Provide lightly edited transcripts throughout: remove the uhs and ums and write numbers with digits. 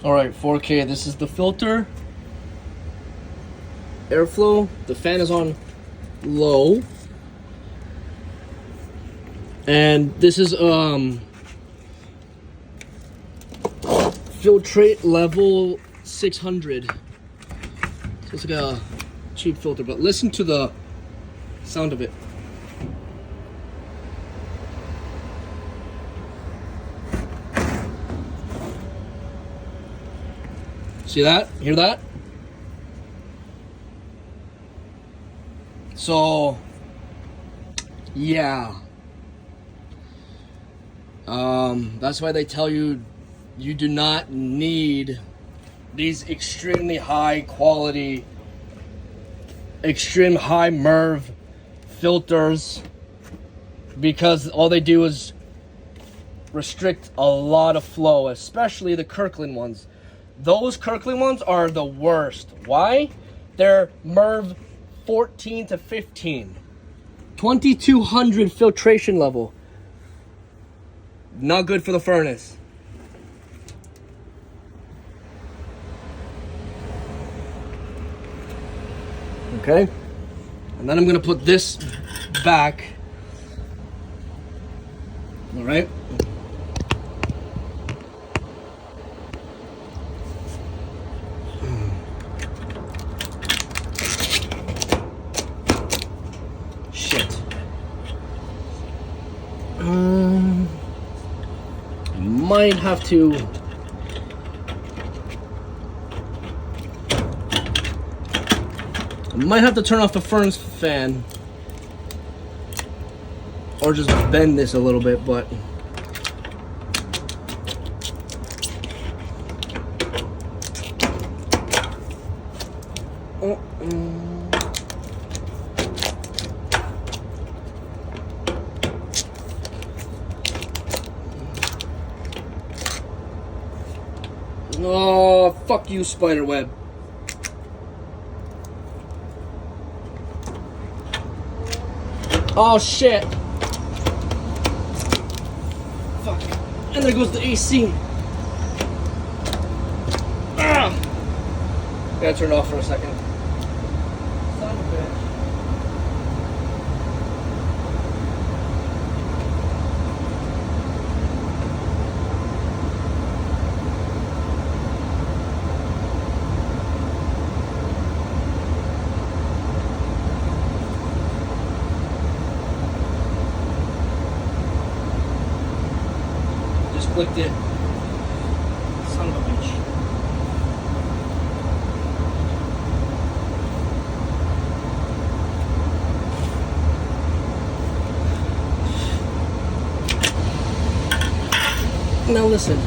All right, 4K. This is the filter. Airflow. The fan is on low. And this is filtrate level 600. So it's like a cheap filter, but listen to the sound of it. See that? Hear that? So, yeah. That's why they tell you you do not need these extremely high quality, extreme high MERV filters, because all they do is restrict a lot of flow, especially the Kirkland ones. Those Kirkland ones are the worst. Why? They're MERV 14 to 15. 2200 filtration level. Not good for the furnace. Okay. And then I'm gonna put this back. All right. Shit. Might have to. Might have to turn off the furnace fan, or just bend this a little bit, but oh, fuck you, spiderweb. Oh shit. Fuck. And there goes the AC. Ah! Gotta turn it off for a second. Son of a bitch. Clicked it. Son of a bitch. Now listen.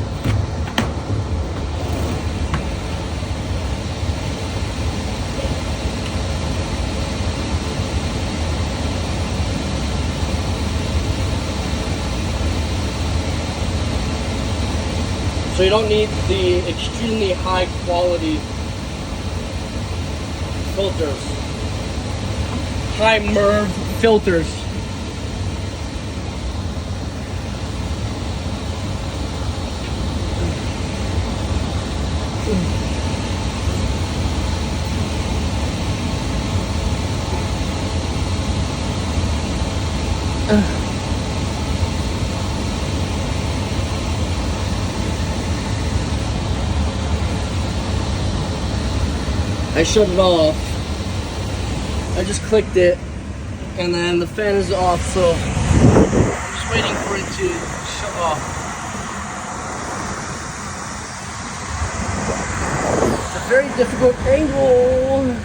So you don't need the extremely high quality filters. High MERV filters. I shut it off. I just clicked it, and then the fan is off, so I'm just waiting for it to shut off. It's a very difficult angle.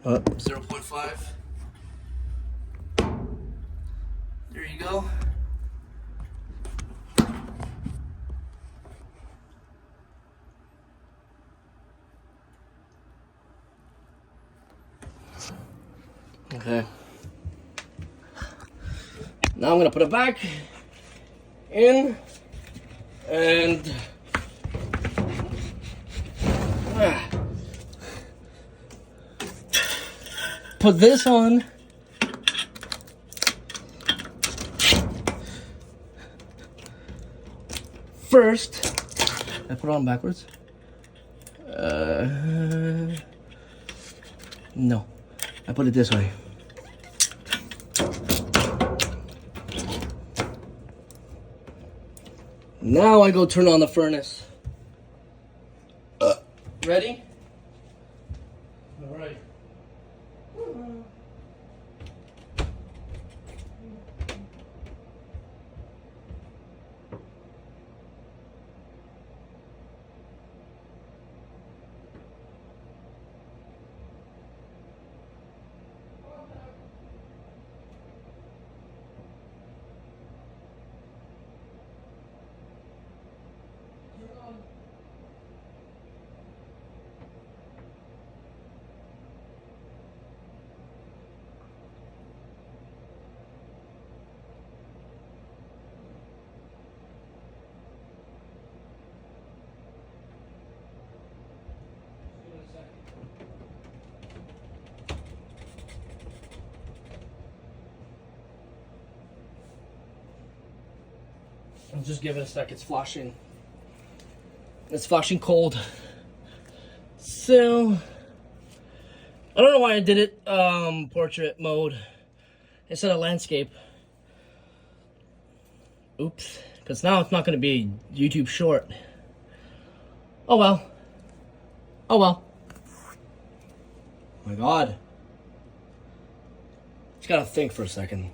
Up 0.5. There you go. Okay. Now I'm gonna put it back in and put this on first, I put it on backwards. No, I put it this way. Now I go turn on the furnace. Ready? All right. I'll just give it a sec. It's flashing. It's flashing cold. So I don't know why I did it portrait mode instead of landscape. Oops. Because now it's not going to be YouTube short. Oh well. Oh well. Oh my god. Just gotta think for a second.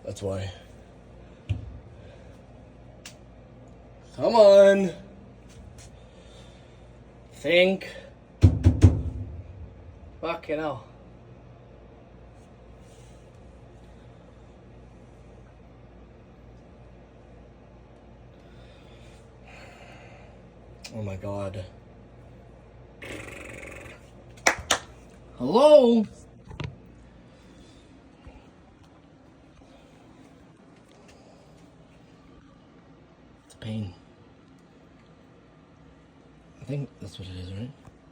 That's why. Come on. Think. Fucking hell. Oh my god. Hello? It's pain. I think that's what it is, right?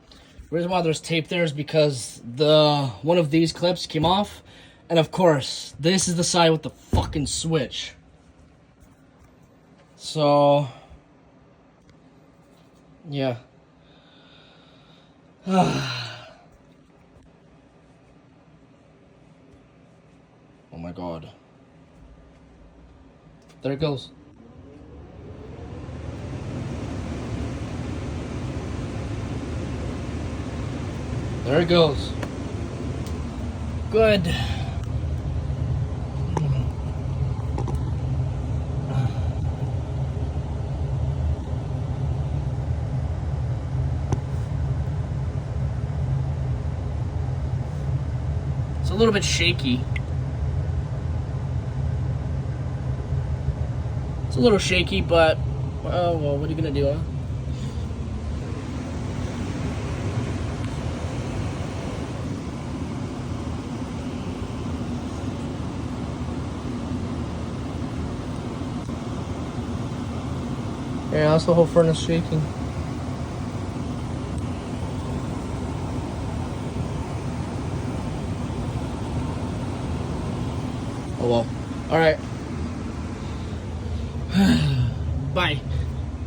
The reason why there's tape there is because one of these clips came off, and of course, this is the side with the fucking switch. So, yeah. Oh my god. There it goes. There it goes. Good. It's a little bit shaky. It's a little shaky, but well, what are you gonna do, huh? Yeah, that's the whole furnace shaking. Oh well. Alright. Bye.